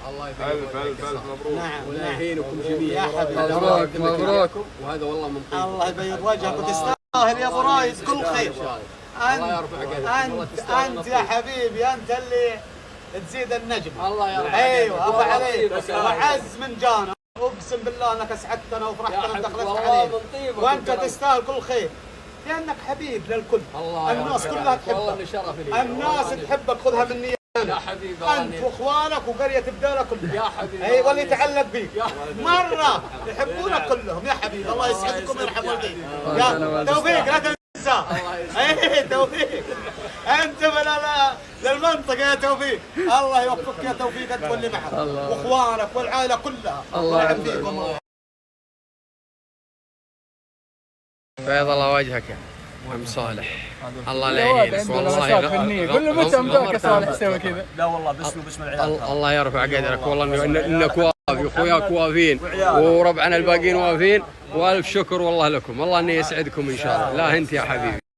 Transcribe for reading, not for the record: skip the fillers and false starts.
الله يبارك الف مبروك. نعم ولا يهينكم جميعا يا حبيبي مبروك. وهذا والله من طيب. الله يبيض وجهك وتستاهل يا ابو رايد كل خير. الله يرفع قدرك. انت يا حبيبي انت اللي تزيد النجم. الله يرفع ايوه ابو عليك وعز من جانا. اقسم بالله انك اسعدتنا وفرحتنا ودخلت عليك وانت تستاهل كل خير لانك حبيب للكل. الناس كلها تحبك، الناس تحبك، خذها مني يا حبيبي انت واخوانك وقريه بداله كلها. يا حبيبي اي واللي يتعلق بيك مره يحبونك كلهم يا حبيبي. الله يسعدكم ويرحم والديك. يا توفيق لا تنسى. اي توفيق انت للمنطقه يا توفيق. الله يوفقك يا توفيق انت واللي معك واخوانك والعائله كلها. الله يعين فيكم. بيض الله وجهك يا عم صالح. الله لا يهينك والله. قول له متى مداك صالح يسوي كذا؟ لا والله باسم العيال. الله يرفع قدرك والله انك وافي واخوياك وافين وربعنا الباقيين وافين، والف شكر والله لكم. الله اني يسعدكم ان شاء الله. لا انت يا حبيبي.